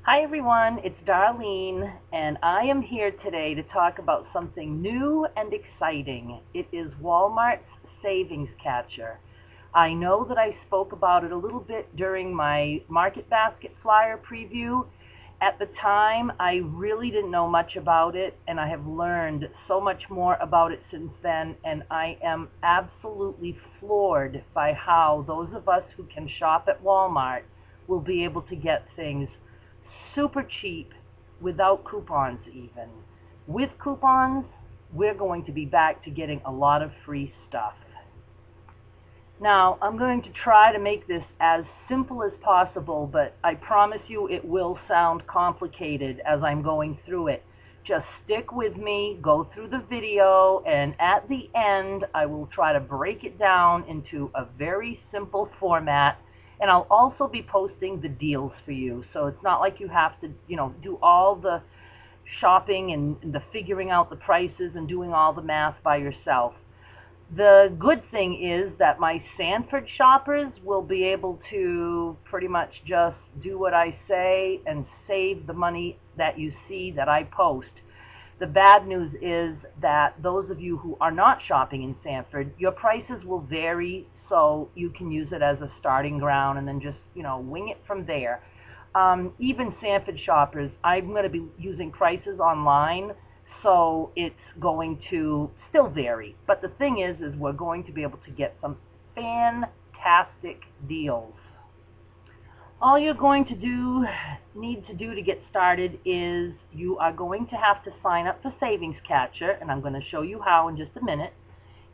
Hi everyone, it's Darlene, and I am here today to talk about something new and exciting. It is Walmart's Savings Catcher. I know that I spoke about it a little bit during my Market Basket flyer preview. At the time, I really didn't know much about it, and I have learned so much more about it since then, and I am absolutely floored by how those of us who can shop at Walmart will be able to get things super cheap without coupons even. With coupons, we're going to be back to getting a lot of free stuff. Now, I'm going to try to make this as simple as possible, but I promise you it will sound complicated as I'm going through it. Just stick with me, go through the video, and at the end I will try to break it down into a very simple format. And I'll also be posting the deals for you, so it's not like you have to, do all the shopping and the figuring out the prices and doing all the math by yourself. The good thing is that my Sanford shoppers will be able to pretty much just do what I say and save the money that you see that I post. The bad news is that those of you who are not shopping in Sanford, your prices will vary, so you can use it as a starting ground and then just, wing it from there. Even Sanford shoppers, I'm going to be using prices online, so it's going to still vary. But the thing is we're going to be able to get some fantastic deals. All you're going to need to do to get started is you are going to have to sign up for Savings Catcher, and I'm going to show you how in just a minute.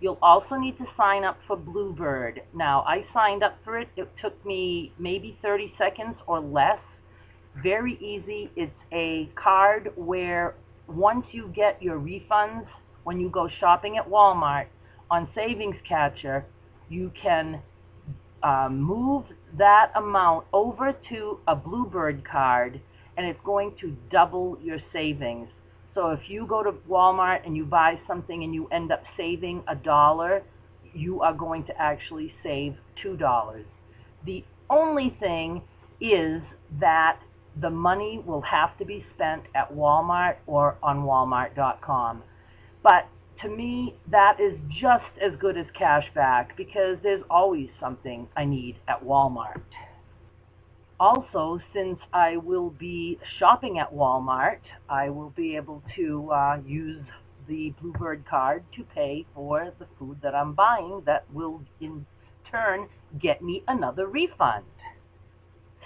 You'll also need to sign up for Bluebird. Now, I signed up for it. It took me maybe 30 seconds or less. Very easy. It's a card where once you get your refunds, when you go shopping at Walmart on Savings Catcher, you can move that amount over to a Bluebird card, and it's going to double your savings. So if you go to Walmart and you buy something and you end up saving $1, you are going to actually save $2. The only thing is that the money will have to be spent at Walmart or on Walmart.com. But to me, that is just as good as cash back because there's always something I need at Walmart. Also, since I will be shopping at Walmart, I will be able to use the Bluebird card to pay for the food that I'm buying that will in turn get me another refund.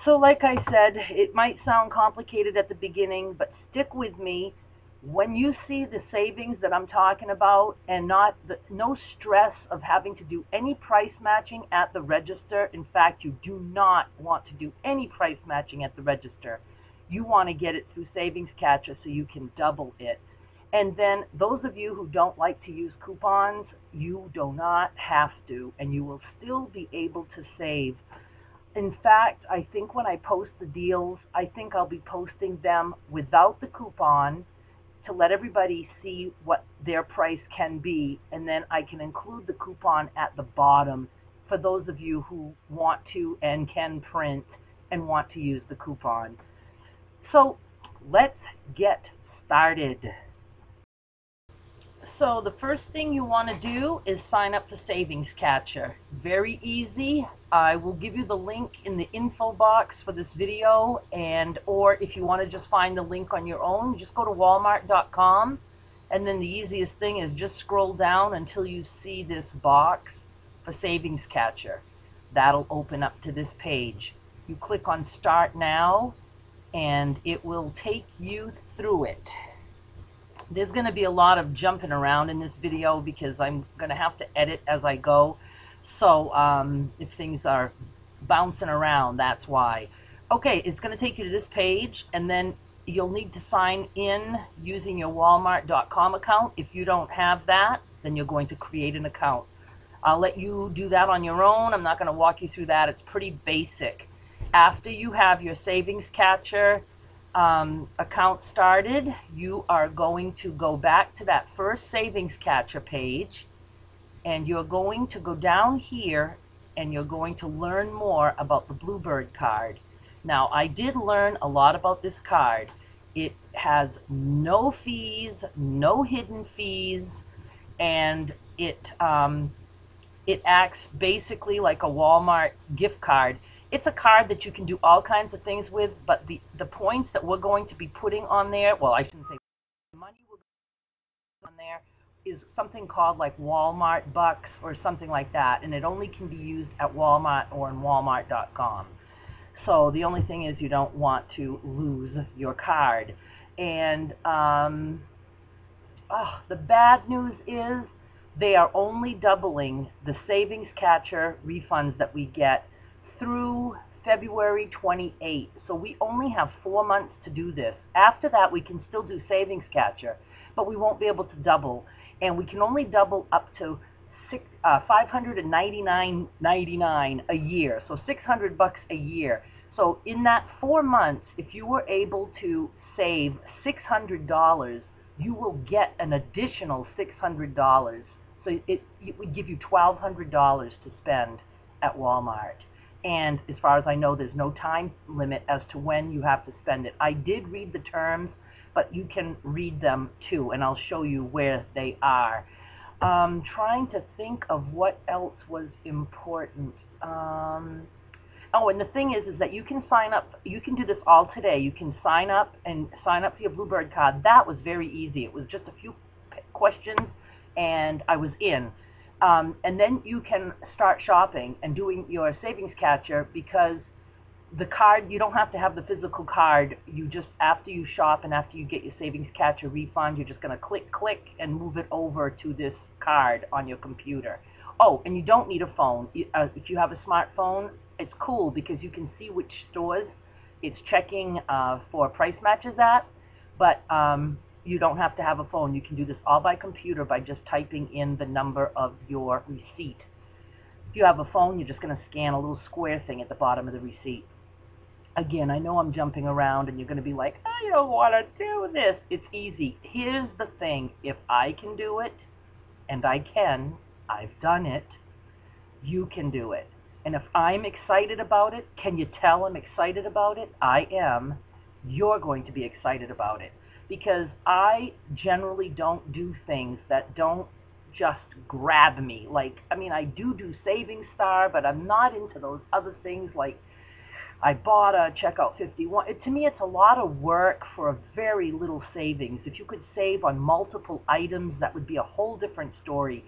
So like I said, it might sound complicated at the beginning, but stick with me. When you see the savings that I'm talking about and no stress of having to do any price matching at the register. In fact, you do not want to do any price matching at the register. You want to get it through Savings Catcher so you can double it. And then those of you who don't like to use coupons, you do not have to, and you will still be able to save. In fact, I think when I post the deals, I think I'll be posting them without the coupon to let everybody see what their price can be, and then I can include the coupon at the bottom for those of you who want to and can print and want to use the coupon. So let's get started. So the first thing you want to do is sign up for Savings Catcher. Very easy. I will give you the link in the info box for this video, or if you want to just find the link on your own, just go to walmart.com, and then the easiest thing is just scroll down until you see this box for Savings Catcher. That'll open up to this page. You click on Start Now, and it will take you through it. There's going to be a lot of jumping around in this video because I'm going to have to edit as I go. So if things are bouncing around, that's why. Okay, it's going to take you to this page, and then you'll need to sign in using your Walmart.com account. If you don't have that, then you're going to create an account. I'll let you do that on your own. I'm not going to walk you through that. It's pretty basic. After you have your Savings Catcher account started, you are going to go back to that first Savings Catcher page, and you're going to go down here and you're going to learn more about the Bluebird card. Now, I did learn a lot about this card. It has no fees, no hidden fees, and it acts basically like a Walmart gift card. It's a card that you can do all kinds of things with, but the points that we're going to be putting on there, well, I shouldn't say the money we're going to put on there is something called like Walmart bucks or something like that, and it only can be used at Walmart or in Walmart.com. So the only thing is you don't want to lose your card. And the bad news is they are only doubling the Savings Catcher refunds that we get through February 28th. So we only have 4 months to do this. After that, we can still do Savings Catcher, but we won't be able to double. And we can only double up to $599.99 a year, so $600 a year. So in that 4 months, if you were able to save $600, you will get an additional $600. So it would give you $1,200 to spend at Walmart. And as far as I know, there's no time limit as to when you have to spend it. I did read the terms, but you can read them too, and I'll show you where they are. Trying to think of what else was important. Oh, and the thing is that you can sign up. You can do this all today. You can sign up for your Bluebird card. That was very easy. It was just a few questions, and I was in. And then you can start shopping and doing your Savings Catcher, because the card, you don't have to have the physical card. You just, after you shop and after you get your Savings Catcher refund, you're just going to click and move it over to this card on your computer. Oh, and you don't need a phone. If you have a smartphone, it's cool because you can see which stores it's checking for price matches at, but you don't have to have a phone. You can do this all by computer by just typing in the number of your receipt. If you have a phone, you're just going to scan a little square thing at the bottom of the receipt. Again, I know I'm jumping around and you're going to be like, I don't want to do this. It's easy. Here's the thing. If I can do it, and I can, I've done it, you can do it. And if I'm excited about it, can you tell I'm excited about it? I am. You're going to be excited about it. Because I generally don't do things that don't just grab me. Like, I mean, I do Savings Star, but I'm not into those other things like I bought a Checkout 51. To me, it's a lot of work for a very little savings. If you could save on multiple items, that would be a whole different story.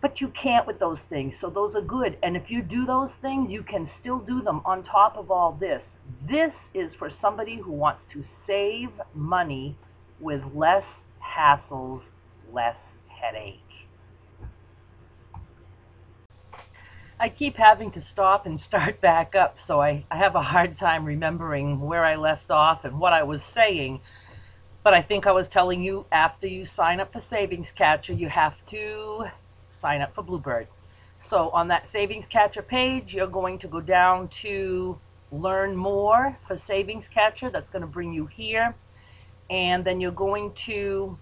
But you can't with those things, so those are good. And if you do those things, you can still do them on top of all this. This is for somebody who wants to save money with less hassles, less headache. I keep having to stop and start back up, so I have a hard time remembering where I left off and what I was saying. But I think I was telling you, after you sign up for Savings Catcher, you have to sign up for Bluebird. So on that Savings Catcher page, you're going to go down to Learn More for Savings Catcher. That's going to bring you here. And then you're going to,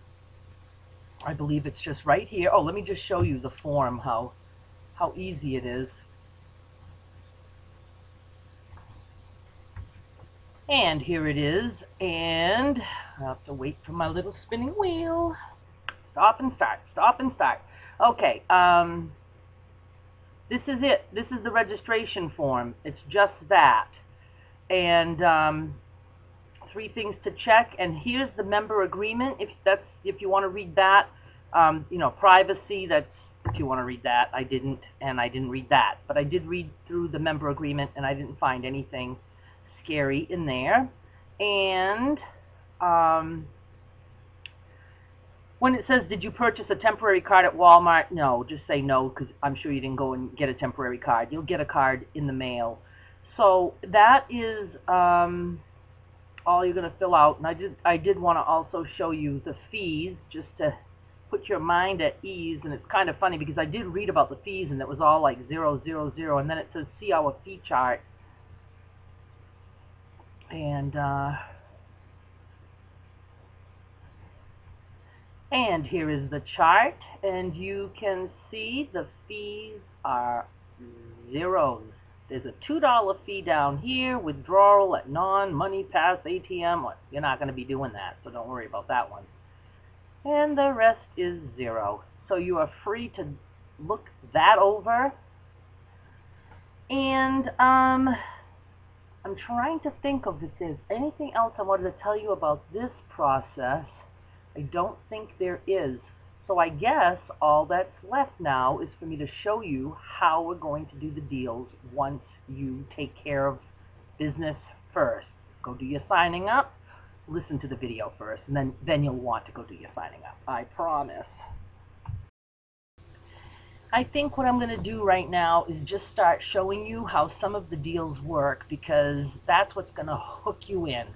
I believe it's just right here. Oh, let me just show you the form, how easy it is. And here it is. And I'll have to wait for my little spinning wheel. Stop and start. Stop and start. Okay, this is it. This is the registration form. It's just that. And 3 things to check. And here's the member agreement. If you want to read that, you know, privacy. That's if you want to read that. I didn't read that, but I did read through the member agreement, and I didn't find anything scary in there. And when it says, did you purchase a temporary card at Walmart? No, just say no, because I'm sure you didn't go and get a temporary card. You'll get a card in the mail. So that is all you're going to fill out. And I did want to also show you the fees, just to put your mind at ease. And it's kind of funny because I did read about the fees, and it was all like 0, 0, 0, and then it says see our fee chart. And here is the chart, and you can see the fees are zeros. There's a $2 fee down here, withdrawal at non-money pass ATM. Well, you're not going to be doing that, so don't worry about that one. And the rest is zero. So you are free to look that over. And I'm trying to think of if there's anything else I wanted to tell you about this process. I don't think there is. So I guess all that's left now is for me to show you how we're going to do the deals once you take care of business first. Go do your signing up, listen to the video first, and then you'll want to go do your signing up. I promise. I think what I'm going to do right now is just start showing you how some of the deals work, because that's what's going to hook you in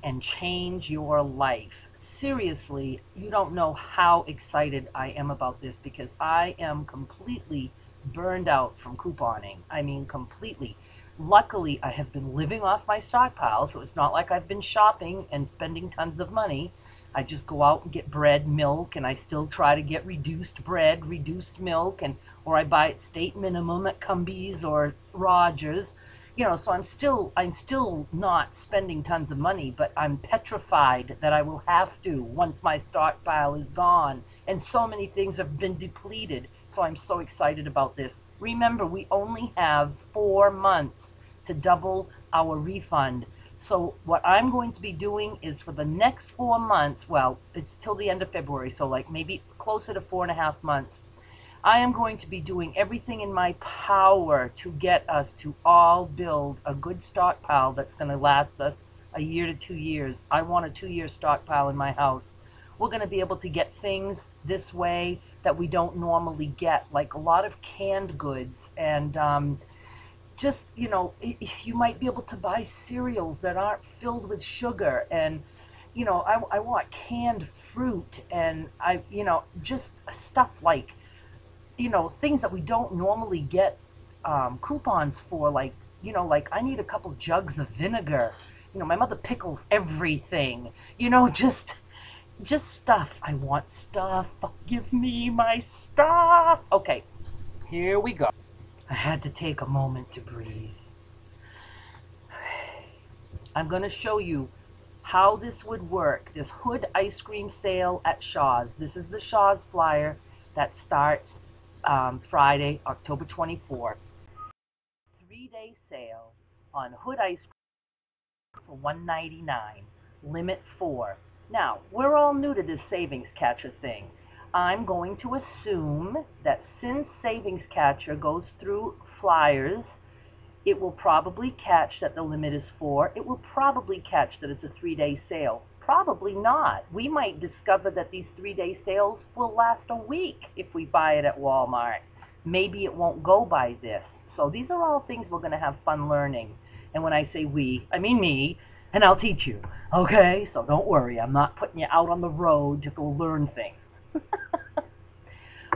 and change your life. Seriously, you don't know how excited I am about this, because I am completely burned out from couponing. I mean, completely. Luckily, I have been living off my stockpile, so it's not like I've been shopping and spending tons of money. I just go out and get bread, milk, and I still try to get reduced bread, reduced milk, or I buy at state minimum at Cumbies or Rogers. You know, so I'm still not spending tons of money, but I'm petrified that I will have to once my stockpile is gone. And so many things have been depleted. So I'm so excited about this. Remember, we only have 4 months to double our refund. So what I'm going to be doing is for the next 4 months, well, it's till the end of February, so like maybe closer to 4.5 months, I am going to be doing everything in my power to get us to all build a good stockpile that's going to last us a year to 2 years. I want a 2-year stockpile in my house. We're going to be able to get things this way that we don't normally get, like a lot of canned goods, and just, you know, you might be able to buy cereals that aren't filled with sugar, and you know, I want canned fruit, and just stuff like, you know, things that we don't normally get coupons for, like, you know, like I need a couple jugs of vinegar. You know, my mother pickles everything. You know, just stuff. I want stuff. Give me my stuff. Okay, here we go. I had to take a moment to breathe. I'm going to show you how this would work. This Hood ice cream sale at Shaw's. This is the Shaw's flyer that starts Friday, October 24th. 3-day sale on Hood ice cream for $1.99. Limit 4. Now, we're all new to this Savings Catcher thing. I'm going to assume that since Savings Catcher goes through flyers, it will probably catch that the limit is 4. It will probably catch that it's a 3-day sale. Probably not. We might discover that these 3-day sales will last a week if we buy it at Walmart. Maybe it won't go by this. So these are all things we're going to have fun learning. And when I say we, I mean me, and I'll teach you. Okay? So don't worry. I'm not putting you out on the road to go learn things.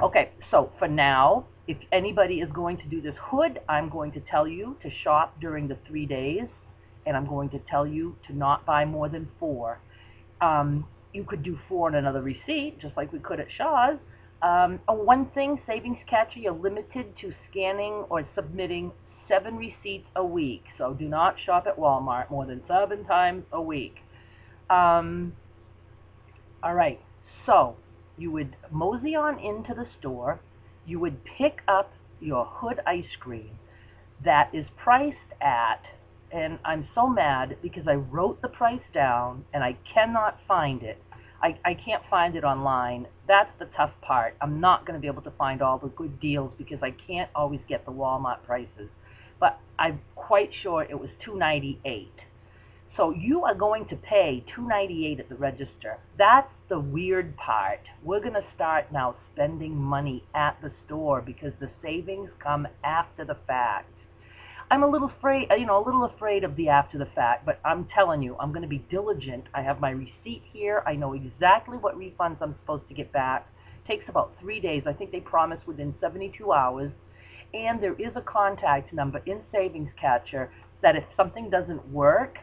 Okay, so for now, if anybody is going to do this Hood, I'm going to tell you to shop during the 3 days, and I'm going to tell you to not buy more than 4. You could do 4 on another receipt, just like we could at Shaw's. One thing, Savings Catcher, you're limited to scanning or submitting 7 receipts a week. So do not shop at Walmart more than 7 times a week. All right, so you would mosey on into the store. You would pick up your Hood ice cream that is priced at, and I'm so mad because I wrote the price down and I cannot find it. I can't find it online. That's the tough part. I'm not going to be able to find all the good deals because I can't always get the Walmart prices. But I'm quite sure it was $2.98. So you are going to pay $2.98 at the register. That's the weird part. We're going to start now spending money at the store because the savings come after the fact. I'm a little afraid of the after the fact, but I'm telling you, I'm going to be diligent. I have my receipt here. I know exactly what refunds I'm supposed to get back. It takes about 3 days. I think they promise within 72 hours. And there is a contact number in Savings Catcher that if something doesn't work,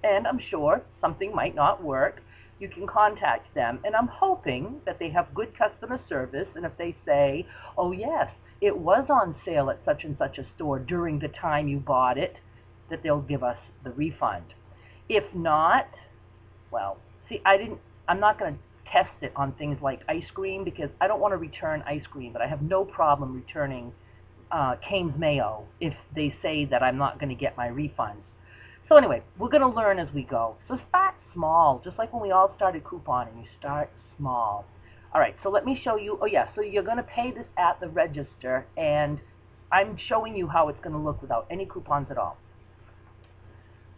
and I'm sure something might not work, you can contact them. And I'm hoping that they have good customer service, and if they say, oh yes, it was on sale at such and such a store during the time you bought it, that they'll give us the refund. If not, well, see, I'm not going to test it on things like ice cream because I don't want to return ice cream, but I have no problem returning Cane's Mayo if they say that I'm not going to get my refunds. So anyway, we're going to learn as we go. So start small, just like when we all started couponing. You start small. All right, so let me show you. Oh yeah, so you're going to pay this at the register, and I'm showing you how it's going to look without any coupons at all.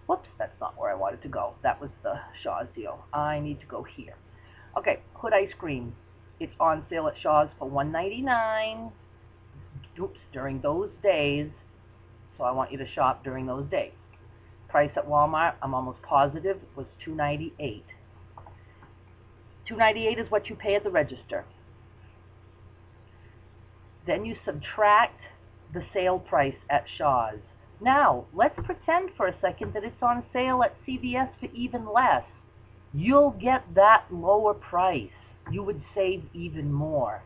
Whoops, that's not where I wanted to go. That was the Shaw's deal. I need to go here. Okay, Hood Ice Cream. It's on sale at Shaw's for $1.99. Oops, during those days. So I want you to shop during those days. Price at Walmart, I'm almost positive, was $2.98. $2.98 is what you pay at the register. Then you subtract the sale price at Shaw's. Now, let's pretend for a second that it's on sale at CVS for even less. You'll get that lower price. You would save even more.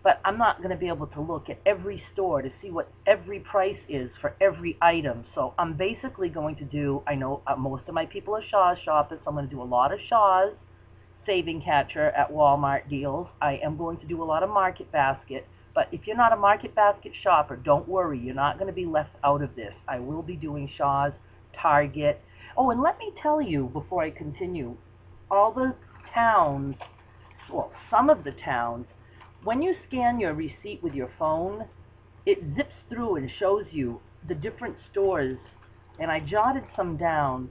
But I'm not going to be able to look at every store to see what every price is for every item. So I'm basically going to do, I know most of my people are Shaw's shoppers, so I'm going to do a lot of Shaw's Saving Catcher at Walmart deals. I am going to do a lot of Market Basket. But if you're not a Market Basket shopper, don't worry. You're not going to be left out of this. I will be doing Shaw's, Target. Oh, and let me tell you before I continue, all the towns, well, some of the towns, when you scan your receipt with your phone, it zips through and shows you the different stores. And I jotted some down.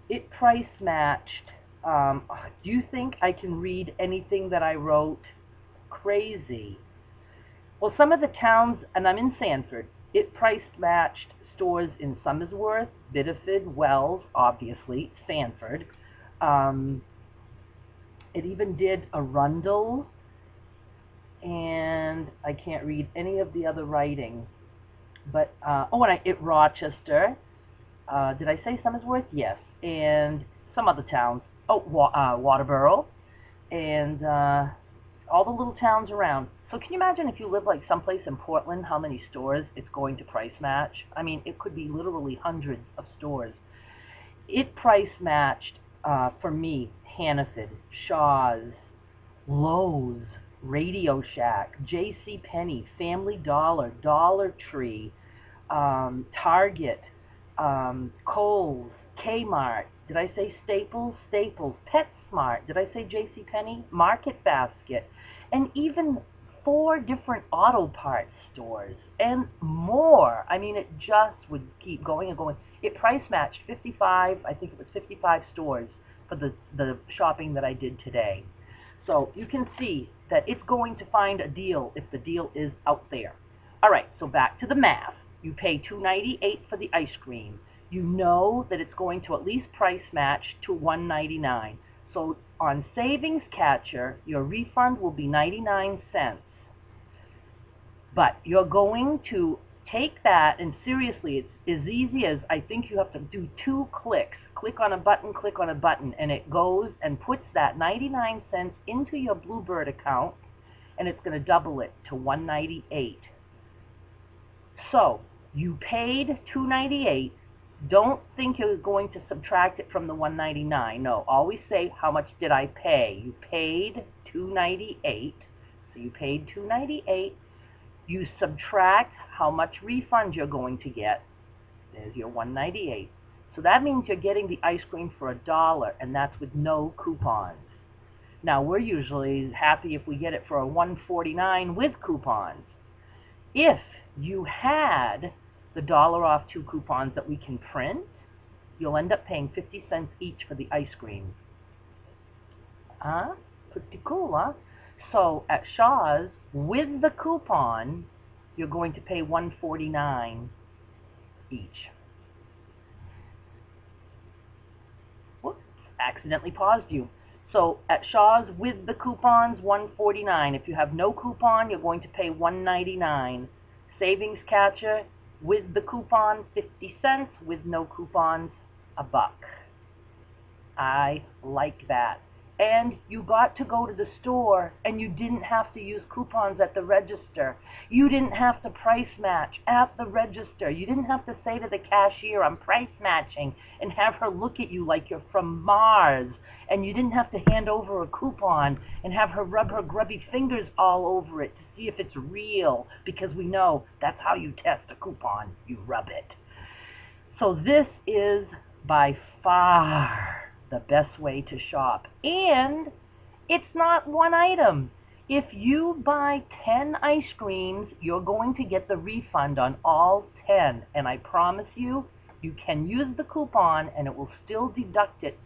It price matched. Do you think I can read anything that I wrote? Crazy. Well, some of the towns, and I'm in Sanford, it price matched stores in Somersworth, Biddeford, Wells, obviously, Sanford. It even did Arundel, and I can't read any of the other writing. But, Rochester. Did I say Somersworth? Yes. And some other towns. Oh, Waterboro. And all the little towns around. So can you imagine if you live like someplace in Portland, how many stores it's going to price match? I mean, it could be literally hundreds of stores. It price matched, for me, Hannaford, Shaw's, Lowe's, Radio Shack, JCPenney, Family Dollar, Dollar Tree, Target, Kohl's, Kmart. Did I say Staples? Staples. PetSmart. Did I say JCPenney? Market Basket. And even 4 different auto parts stores and more. I mean, it just would keep going and going. It price matched 55, I think it was 55 stores for the shopping that I did today. So you can see that it's going to find a deal if the deal is out there. All right, so back to the math. You pay $2.98 for the ice cream. You know that it's going to at least price match to $1.99. So on Savings Catcher, your refund will be 99 cents. But you're going to take that, and seriously, it's as easy as I think you have to do 2 clicks. Click on a button, and it goes and puts that 99 cents into your Bluebird account, and it's going to double it to $1.98. So you paid $2.98. Don't think you're going to subtract it from the $1.99. No, always say, how much did I pay? You paid $2.98. So you paid $2.98. You subtract how much refund you're going to get. There's your $1.98. So that means you're getting the ice cream for $1, and that's with no coupons. Now, we're usually happy if we get it for a $1.49 with coupons. If you had the $1 off 2 coupons that we can print, you'll end up paying 50 cents each for the ice cream. Pretty cool, huh? So at Shaw's, with the coupon, you're going to pay $1.49 each. Whoops, accidentally paused you. So at Shaw's, with the coupons, $1.49. If you have no coupon, you're going to pay $1.99. Savings Catcher, with the coupon, 50 cents. With no coupons, $1. I like that. And you got to go to the store and you didn't have to use coupons at the register. You didn't have to price match at the register. You didn't have to say to the cashier, I'm price matching, and have her look at you like you're from Mars. And you didn't have to hand over a coupon and have her rub her grubby fingers all over it to see if it's real, because we know that's how you test a coupon. You rub it. So this is by far the best way to shop. And it's not one item. If you buy 10 ice creams, you're going to get the refund on all 10. And I promise you, you can use the coupon and it will still deduct it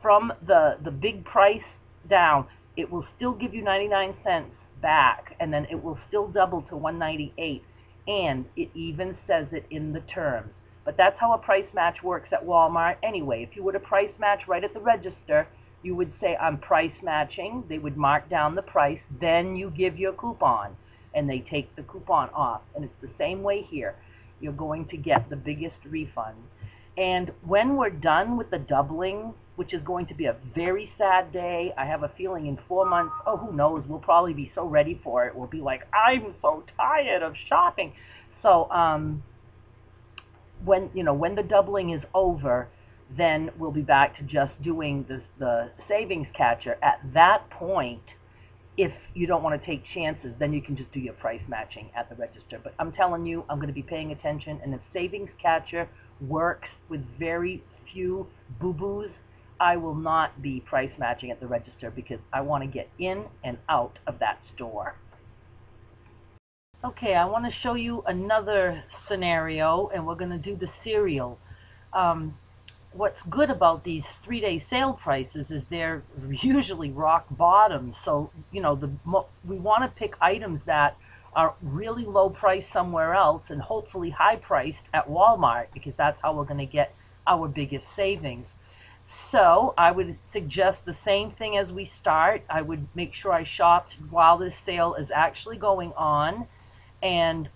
from the big price down. It will still give you 99 cents back, and then it will still double to 198. And it even says it in the terms. But that's how a price match works at Walmart anyway. If you were to price match right at the register, you would say, I'm price matching. They would mark down the price. Then you give your coupon, and they take the coupon off. And it's the same way here. You're going to get the biggest refund. And when we're done with the doubling, which is going to be a very sad day, I have a feeling in 4 months, oh, who knows, we'll probably be so ready for it. We'll be like, I'm so tired of shopping. So, when the doubling is over, then we'll be back to just doing the savings catcher. At that point, if you don't want to take chances, then you can just do your price matching at the register. But I'm telling you, I'm going to be paying attention, and if savings catcher works with very few boo-boos, I will not be price matching at the register because I want to get in and out of that store. Okay, I want to show you another scenario, and we're going to do the cereal. What's good about these 3-day sale prices is they're usually rock bottom. So, we want to pick items that are really low price somewhere else and hopefully high priced at Walmart, because that's how we're going to get our biggest savings. So I would suggest the same thing as we start. I would make sure I shopped while this sale is actually going on. And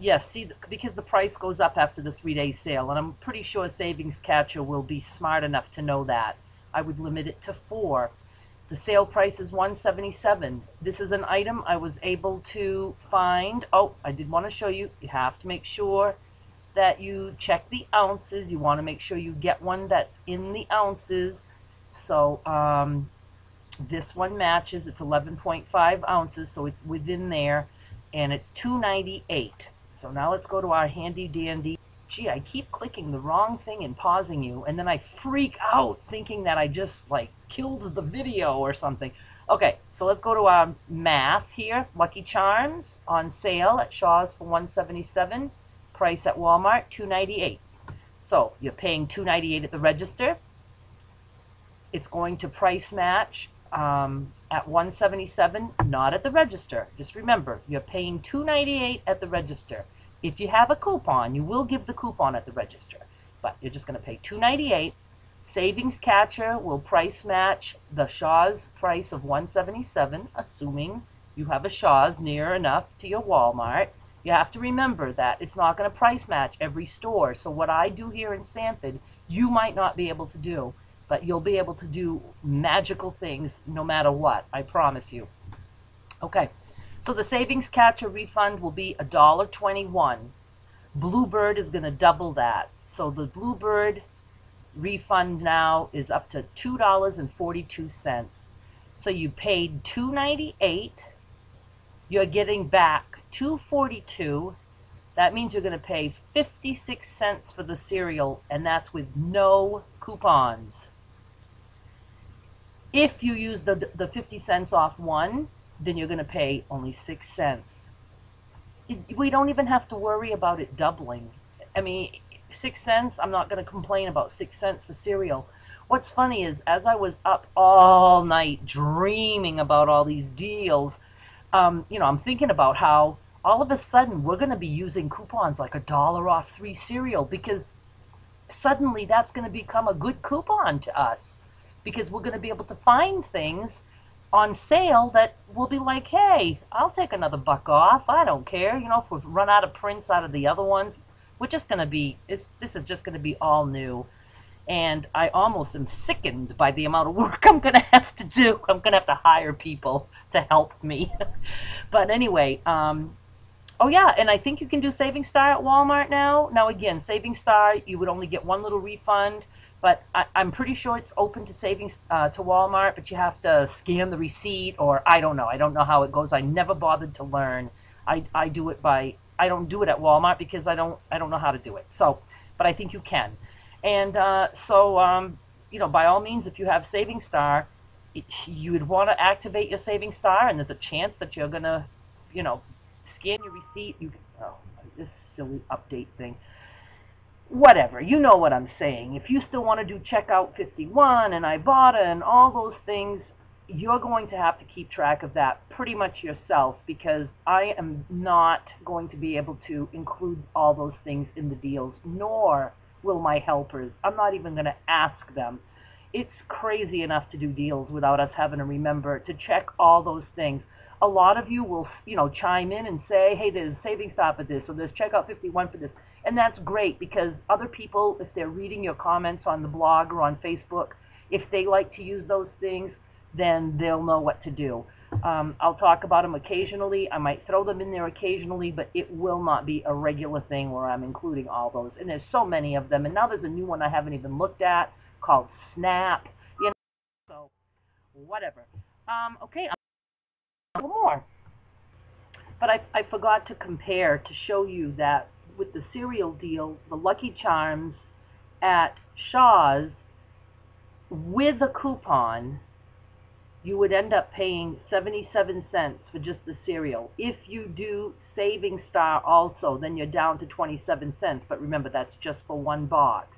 yes, see, because the price goes up after the 3-day sale, and I'm pretty sure Savings Catcher will be smart enough to know that. I would limit it to 4. The sale price is $1.77. This is an item I was able to find. Oh, I did want to show you. You have to make sure that you check the ounces. You want to make sure you get one that's in the ounces. So this one matches. It's 11.5 ounces, so it's within there. And it's $2.98. So now let's go to our handy dandy. Gee, I keep clicking the wrong thing and pausing you, and then I freak out thinking that I just killed the video or something. Okay, so let's go to our math here. Lucky Charms on sale at Shaw's for $1.77. Price at Walmart $2.98. So you're paying $2.98 at the register. It's going to price match at $1.77, not at the register. Just remember, you're paying $2.98 at the register. If you have a coupon, you will give the coupon at the register, but you're just going to pay $2.98. Savings Catcher will price match the Shaw's price of $1.77, assuming you have a Shaw's near enough to your Walmart. You have to remember that it's not going to price match every store. So what I do here in Sanford, you might not be able to do, but you'll be able to do magical things no matter what, I promise you. Okay, so the Savings Catcher refund will be $1.21. Bluebird is going to double that. So the Bluebird refund now is up to $2.42. So you paid $2.98. You're getting back $2.42. That means you're going to pay 56 cents for the cereal, and that's with no coupons. If you use the 50 cents off one, then you're going to pay only 6 cents. We don't even have to worry about it doubling. I mean, 6 cents, I'm not going to complain about 6 cents for cereal. What's funny is, as I was up all night dreaming about all these deals, I'm thinking about how all of a sudden we're going to be using coupons like $1 off 3 cereal, because suddenly that's going to become a good coupon to us, because we're going to be able to find things on sale that will be like, hey, I'll take another $1 off. I don't care. If we've run out of prints out of the other ones, we're just going to be, this is just going to be all new. And I almost am sickened by the amount of work I'm going to have to do. I'm going to have to hire people to help me. But anyway, oh yeah, and I think you can do Saving Star at Walmart now. Now again, Saving Star, you would only get one little refund, but I'm pretty sure it's open to to Walmart, but you have to scan the receipt, or I don't know. I don't know how it goes. I never bothered to learn. I do it by, I don't do it at Walmart because I don't know how to do it. So, but I think you can. And you know, by all means, if you have Saving Star, you would want to activate your Saving Star, and there's a chance that you're gonna, you know, scan your receipt. Oh, this silly update thing. Whatever, you know what I'm saying. If you still want to do Checkout 51 and Ibotta and all those things, you're going to have to keep track of that pretty much yourself, because I am not going to be able to include all those things in the deals, nor will my helpers. I'm not even going to ask them. It's crazy enough to do deals without us having to remember to check all those things. A lot of you will, you know, chime in and say, hey, there's Saving Star for this, or there's Checkout 51 for this. And that's great, because other people, if they're reading your comments on the blog or on Facebook, if they like to use those things, then they'll know what to do. I'll talk about them occasionally. I might throw them in there occasionally, but it will not be a regular thing where I'm including all those. And there's so many of them. And now there's a new one I haven't even looked at called Snap. You know, so whatever. Okay, a little more. But I forgot to compare to show you that with the cereal deal, the Lucky Charms at Shaw's, with a coupon, you would end up paying 77 cents for just the cereal. If you do Saving Star also, then you're down to 27 cents. But remember, that's just for one box.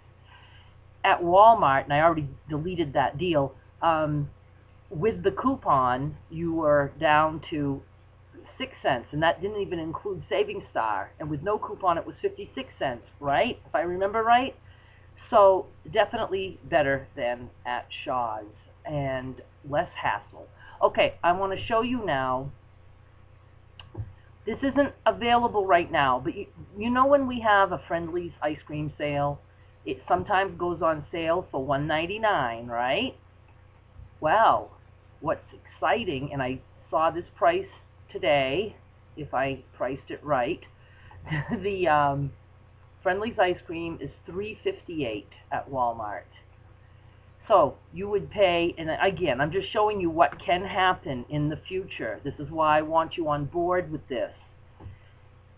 At Walmart, and I already deleted that deal, with the coupon, you were down to 6 cents, and that didn't even include Saving Star. And with no coupon, it was 56 cents, right? If I remember right. So definitely better than at Shaw's and less hassle. Okay, I want to show you now. This isn't available right now, but you know when we have a Friendly's ice cream sale, it sometimes goes on sale for $1.99, right? Well, what's exciting, and I saw this price today, if I priced it right, the Friendly's ice cream is $3.58 at Walmart. So you would pay, and again, I'm just showing you what can happen in the future. This is why I want you on board with this.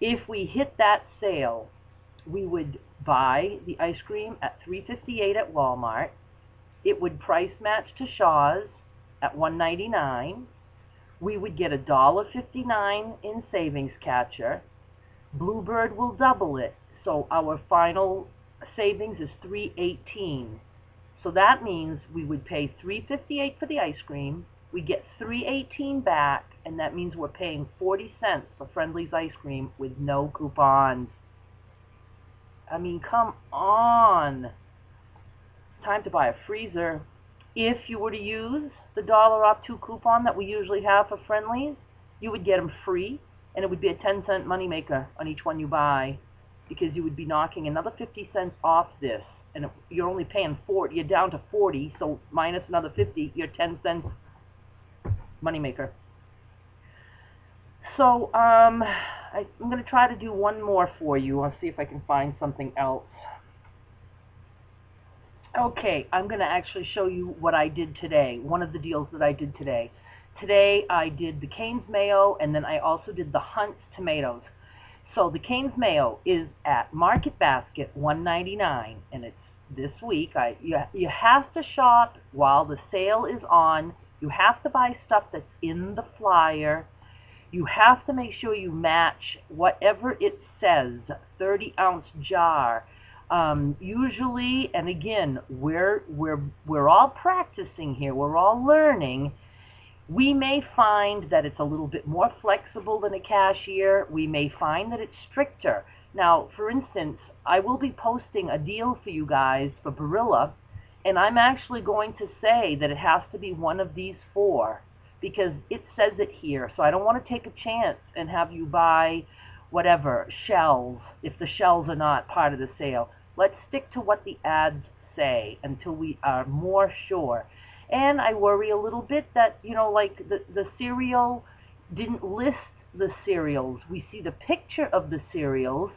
If we hit that sale, we would buy the ice cream at $3.58 at Walmart. It would price match to Shaw's at $1.99. We would get $1.59 in Savings Catcher. Bluebird will double it, so our final savings is $3.18. So that means we would pay $3.58 for the ice cream. We get $3.18 back, and that means we're paying 40 cents for Friendly's ice cream with no coupons. I mean, come on. Time to buy a freezer. If you were to use the $1 off 2 coupon that we usually have for Friendly's, you would get them free, and it would be a 10-cent moneymaker on each one you buy, because you would be knocking another 50 cents off this. And you're only paying 40, you're down to 40, so minus another 50, you're 10 cents moneymaker. So I'm going to try to do one more for you. I'll see if I can find something else. Okay, I'm going to actually show you what I did today, one of the deals that I did today. Today I did the Cane's Mayo, and then I also did the Hunt's tomatoes. So the Cane's Mayo is at Market Basket $1.99, and it's this week. You have to shop while the sale is on. You have to buy stuff that's in the flyer. You have to make sure you match whatever it says, 30-ounce jar. Usually, and again, we're all practicing here. We're all learning. We may find that it's a little bit more flexible than a cashier. We may find that it's stricter. Now, for instance, I will be posting a deal for you guys for Barilla, and I'm actually going to say that it has to be one of these 4, because it says it here. So I don't want to take a chance and have you buy whatever, shells, if the shells are not part of the sale. Let's stick to what the ads say until we are more sure. And I worry a little bit that, like the cereal didn't list the cereals. We see the picture of the cereals.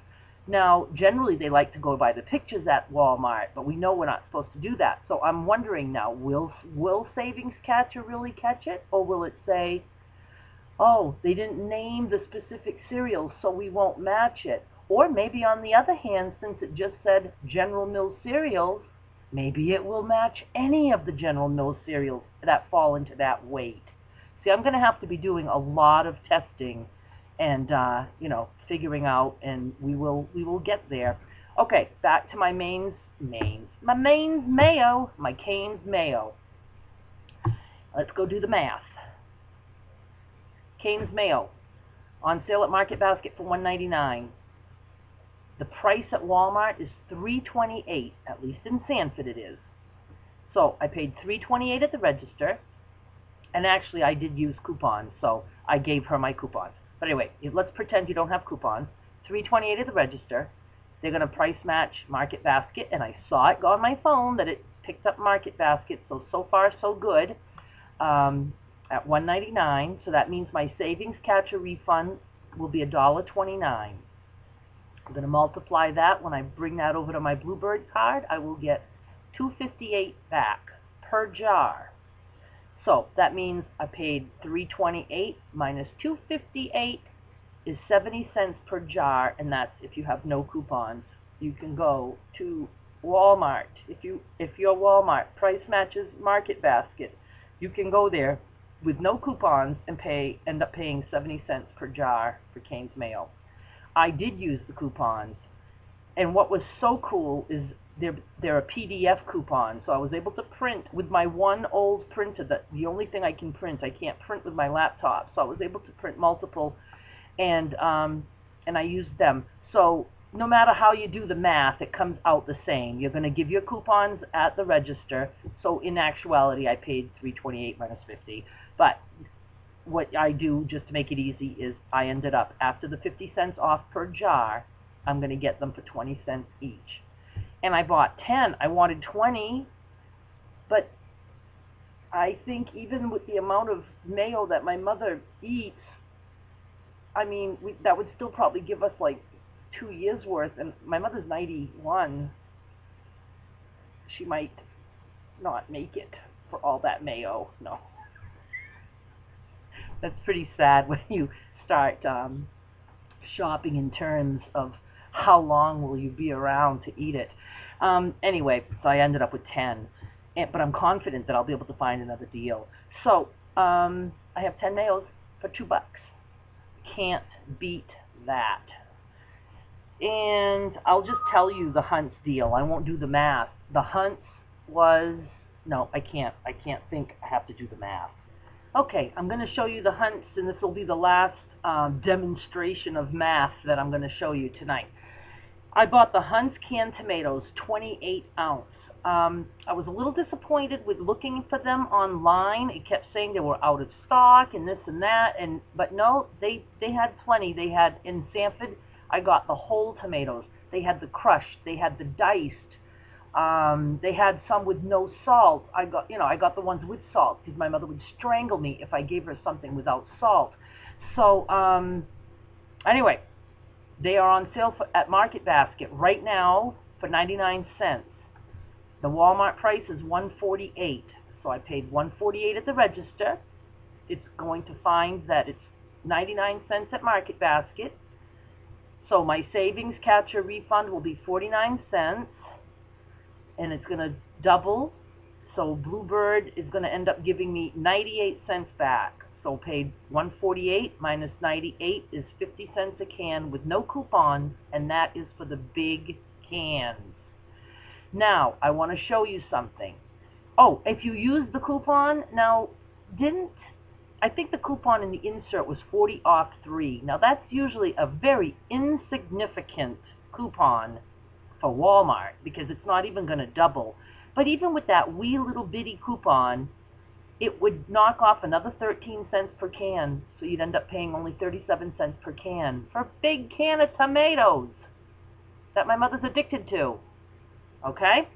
Now, generally they like to go by the pictures at Walmart, but we know we're not supposed to do that. So I'm wondering now, will Savings Catcher really catch it? Or will it say, oh, they didn't name the specific cereals, so we won't match it? Or maybe on the other hand, since it just said General Mills cereals, maybe it will match any of the General Mills cereals that fall into that weight. See, I'm going to have to be doing a lot of testing and, figuring out, and we will get there. Okay, back to my Cane's mayo. Let's go do the math. Cane's mayo, on sale at Market Basket for $1.99. The price at Walmart is $3.28, at least in Sanford it is. So I paid $3.28 at the register, and actually I did use coupons, so I gave her my coupons. But anyway, let's pretend you don't have coupons. $3.28 at the register. They're going to price match Market Basket, and I saw it go on my phone that it picked up Market Basket, so far so good, at $1.99. So that means my Savings Catcher refund will be $1.29. I'm going to multiply that. When I bring that over to my Bluebird card, I will get $2.58 back per jar. So that means I paid $3.28 minus $2.58 is 70 cents per jar, and that's if you have no coupons. You can go to Walmart. If your Walmart price matches Market Basket, you can go there with no coupons and end up paying 70 cents per jar for Cane's mayo. I did use the coupons, and what was so cool is they're a PDF coupon, so I was able to print with my one old printer. The only thing I can print, I can't print with my laptop, so I was able to print multiple, and I used them. So no matter how you do the math, it comes out the same. You're going to give your coupons at the register, so in actuality I paid $3.28 minus $50, but what I do just to make it easy is I ended up, after the 50 cents off per jar, I'm going to get them for 20 cents each. And I bought 10. I wanted 20, but I think even with the amount of mayo that my mother eats, I mean, that would still probably give us like 2 years worth, and my mother's 91. She might not make it for all that mayo. No. That's pretty sad when you start shopping in terms of how long will you be around to eat it. Anyway, so I ended up with 10, but I'm confident that I'll be able to find another deal. So I have 10 mayos for $2. Can't beat that. And I'll just tell you the Hunt's deal. I won't do the math. The Hunt's was, no, I can't think. I have to do the math. Okay, I'm going to show you the Hunt's, and this will be the last demonstration of math that I'm going to show you tonight. I bought the Hunt's canned tomatoes, 28 ounce. I was a little disappointed with looking for them online. It kept saying they were out of stock and this and that, but no, they had plenty. They had, in Sanford, I got the whole tomatoes. They had the crushed, they had the diced. They had some with no salt. I got the ones with salt because my mother would strangle me if I gave her something without salt. So anyway, they are on sale at Market Basket right now for 99 cents. The Walmart price is $1.48, so I paid $1.48 at the register. It's going to find that it's 99 cents at Market Basket. So my Savings Catcher refund will be 49 cents. And it's going to double, so Bluebird is going to end up giving me 98 cents back. So paid $1.48 minus 98 is 50 cents a can with no coupons, and that is for the big cans. Now, I want to show you something. Oh, if you use the coupon, now, I think the coupon in the insert was 40 off 3. Now, that's usually a very insignificant coupon for Walmart because it's not even going to double. But even with that wee little bitty coupon, it would knock off another 13 cents per can, so you'd end up paying only 37 cents per can for a big can of tomatoes that my mother's addicted to. Okay?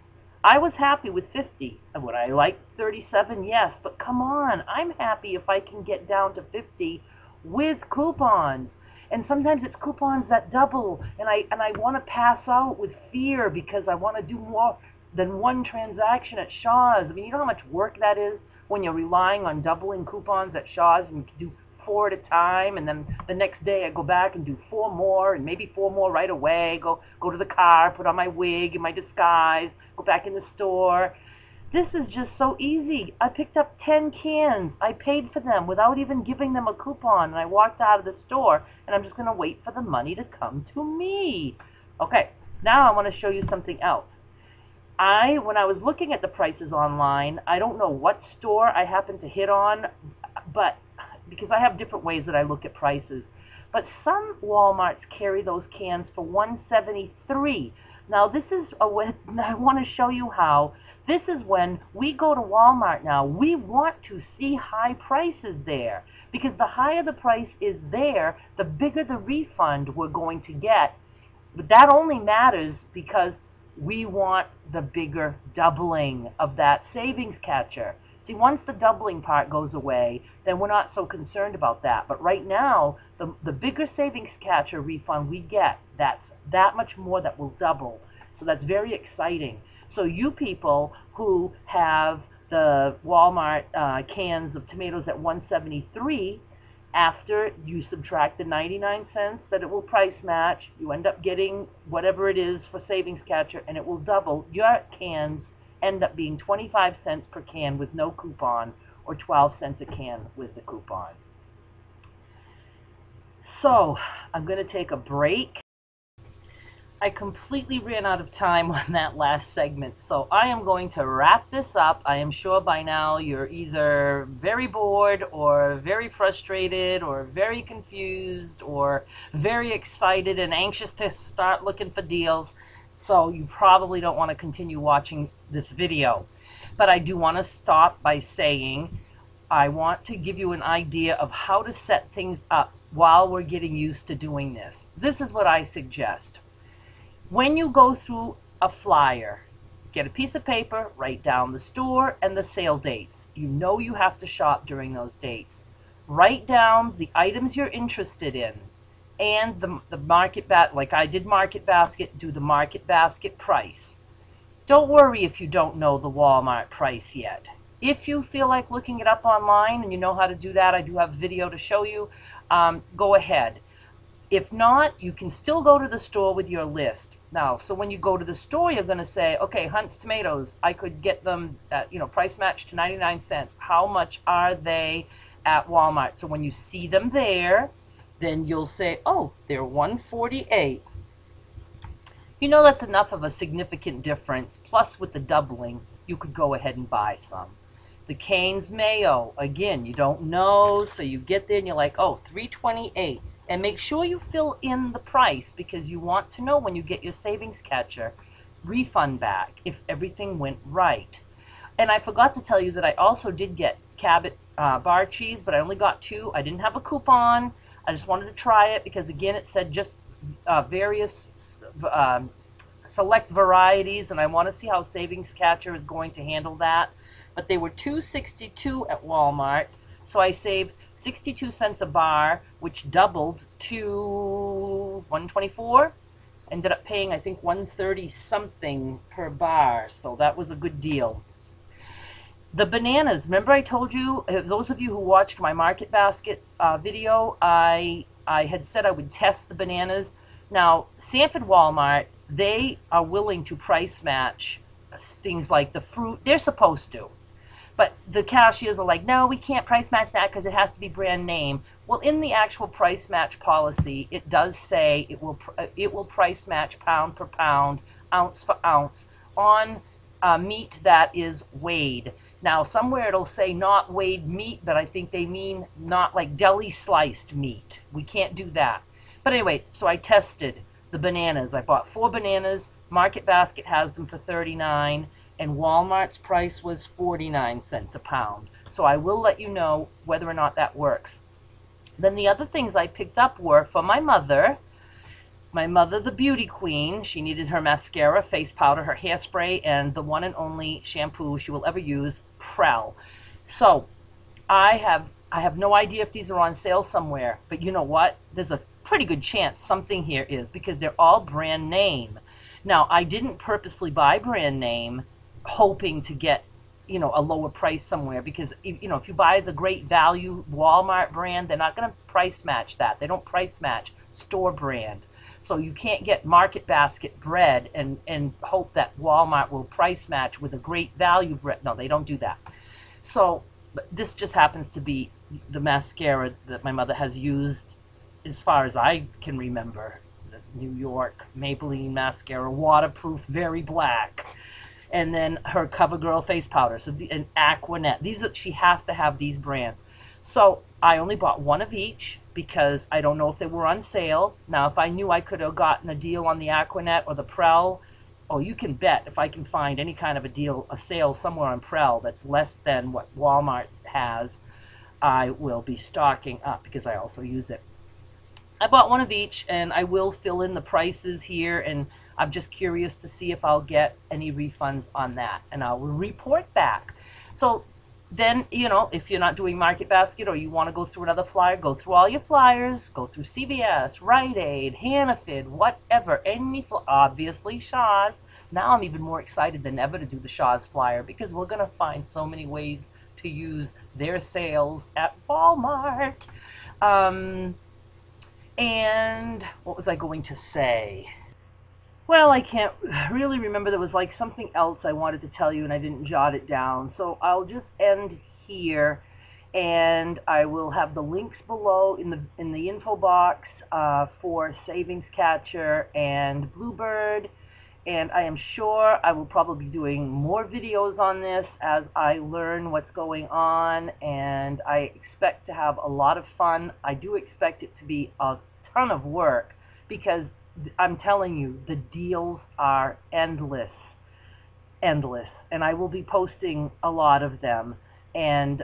I was happy with 50. Would I like 37? Yes, but come on, I'm happy if I can get down to 50 with coupons. And sometimes it's coupons that double, and I want to pass out with fear because I want to do more than one transaction at Shaw's. I mean, you know how much work that is when you're relying on doubling coupons at Shaw's, and you can do 4 at a time, and then the next day I go back and do 4 more, and maybe 4 more right away, go to the car, put on my wig and my disguise, go back in the store. This is just so easy. I picked up 10 cans. I paid for them without even giving them a coupon, and I walked out of the store, and I'm just going to wait for the money to come to me. Okay, now I want to show you something else. When I was looking at the prices online, I don't know what store I happened to hit on, but because I have different ways that I look at prices. But some Walmarts carry those cans for $1.73. Now this is I want to show you how. This is when we go to Walmart now, we want to see high prices there. Because the higher the price is there, the bigger the refund we're going to get. But that only matters because we want the bigger doubling of that savings catcher. See, once the doubling part goes away, then we're not so concerned about that. But right now, the bigger savings catcher refund we get, that's that much more that will double. So that's very exciting. So you people who have the Walmart cans of tomatoes at $1.73, after you subtract the 99 cents that it will price match, you end up getting whatever it is for savings catcher, and it will double. Your cans end up being 25 cents per can with no coupon, or 12 cents a can with the coupon. So I'm going to take a break. I completely ran out of time on that last segment, so I am going to wrap this up. I am sure by now you're either very bored or very frustrated or very confused or very excited and anxious to start looking for deals, so you probably don't want to continue watching this video. But I do want to stop by saying I want to give you an idea of how to set things up while we're getting used to doing this. This is what I suggest. When you go through a flyer, get a piece of paper, write down the store and the sale dates. You know you have to shop during those dates. Write down the items you're interested in and the market basket. Like I did Market Basket, do the Market Basket price. Don't worry if you don't know the Walmart price yet. If you feel like looking it up online and you know how to do that, I do have a video to show you, go ahead. If not, you can still go to the store with your list. Now, so when you go to the store, you're going to say, okay, Hunt's tomatoes, I could get them at, price match to 99 cents. How much are they at Walmart? So when you see them there, then you'll say, oh, they're $1.48. You know that's enough of a significant difference. Plus, with the doubling, you could go ahead and buy some. The Cane's mayo, again, you don't know, so you get there and you're like, oh, $3.28. And make sure you fill in the price because you want to know when you get your savings catcher refund back if everything went right. And I forgot to tell you that I also did get Cabot bar cheese, but I only got 2. I didn't have a coupon. I just wanted to try it because, again, it said just various select varieties, and I want to see how savings catcher is going to handle that. But they were $2.62 at Walmart. So I saved 62 cents a bar, which doubled to $1.24. Ended up paying, I think, $1.30 something per bar. So that was a good deal. The bananas, remember I told you, those of you who watched my Market Basket video, I had said I would test the bananas. Now, Sanford Walmart, they are willing to price match things like the fruit. They're supposed to. But the cashiers are like, no, we can't price match that because it has to be brand name. Well, in the actual price match policy, it does say it will price match pound per pound, ounce for ounce on meat that is weighed. Now, somewhere it'll say not weighed meat, but I think they mean not like deli sliced meat. We can't do that. But anyway, so I tested the bananas. I bought 4 bananas. Market Basket has them for $39. And Walmart's price was 49 cents a pound. So I will let you know whether or not that works. Then the other things I picked up were for my mother. my mother, the beauty queen, she needed her mascara, face powder, her hairspray, and the one and only shampoo she will ever use, Prell. So I have no idea if these are on sale somewhere, but you know what? There's a pretty good chance something here is, because they're all brand name. Now, I didn't purposely buy brand name hoping to get, a lower price somewhere, because if you buy the Great Value Walmart brand, they're not going to price match that. They don't price match store brand. So you can't get Market Basket bread and hope that Walmart will price match with a Great Value bread. No, they don't do that. So this just happens to be the mascara that my mother has used as far as I can remember. The New York Maybelline mascara, waterproof, very black. And then her CoverGirl face powder, and Aquanet. She has to have these brands. So I only bought one of each because I don't know if they were on sale. Now, if I knew I could have gotten a deal on the Aquanet or the Prell, oh, you can bet if I can find any kind of a sale somewhere on Prell that's less than what Walmart has, I will be stocking up because I also use it. I bought one of each, and I will fill in the prices here, and I'm just curious to see if I'll get any refunds on that, and I will report back. So then, if you're not doing Market Basket or you want to go through another flyer, go through all your flyers, go through CVS, Rite Aid, Hannaford, whatever, obviously Shaw's. Now I'm even more excited than ever to do the Shaw's flyer because we're going to find so many ways to use their sales at Walmart. And what was I going to say? Well, I can't really remember. There was like something else I wanted to tell you and I didn't jot it down. So I'll just end here, and I will have the links below in the info box for Savings Catcher and Bluebird. And I am sure I will probably be doing more videos on this as I learn what's going on, and I expect to have a lot of fun. I do expect it to be a ton of work because I'm telling you, the deals are endless, and I will be posting a lot of them. And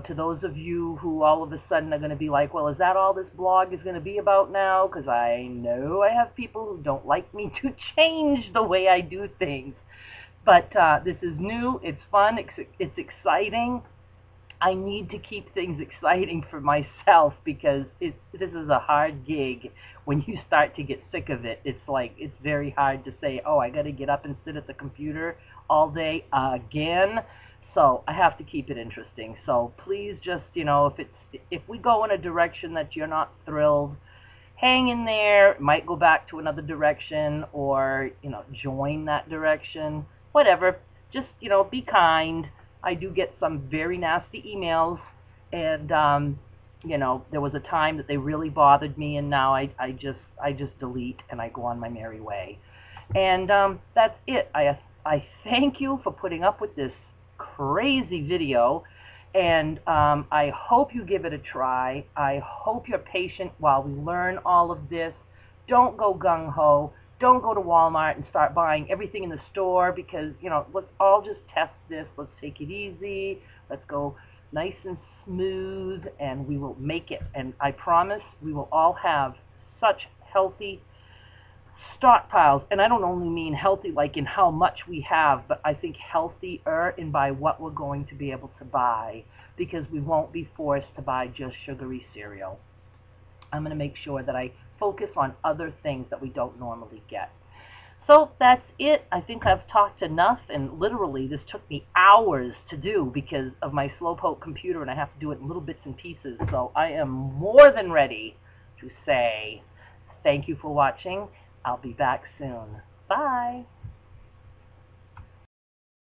to those of you who all of a sudden are going to be like, well, is that all this blog is going to be about now? Because I know I have people who don't like me to change the way I do things. But this is new, it's fun, it's exciting. I need to keep things exciting for myself because this is a hard gig. When you start to get sick of it, it's very hard to say, oh, I got to get up and sit at the computer all day again. So I have to keep it interesting. So please just, if we go in a direction that you're not thrilled, hang in there. It might go back to another direction, or, join that direction, whatever. Just, be kind. I do get some very nasty emails, and there was a time that they really bothered me, and now I just delete and I go on my merry way. And that's it. I thank you for putting up with this crazy video, and I hope you give it a try. I hope you're patient while we learn all of this. Don't go gung-ho. Don't go to Walmart and start buying everything in the store because, let's all just test this. Let's take it easy. Let's go nice and smooth, and we will make it. And I promise we will all have such healthy stockpiles. And I don't only mean healthy like in how much we have, but I think healthier in by what we're going to be able to buy, because we won't be forced to buy just sugary cereal. I'm going to make sure that I focus on other things that we don't normally get. So that's it. I think I've talked enough, and literally this took me hours to do because of my Slowpoke computer, and I have to do it in little bits and pieces. So I am more than ready to say thank you for watching. I'll be back soon. Bye.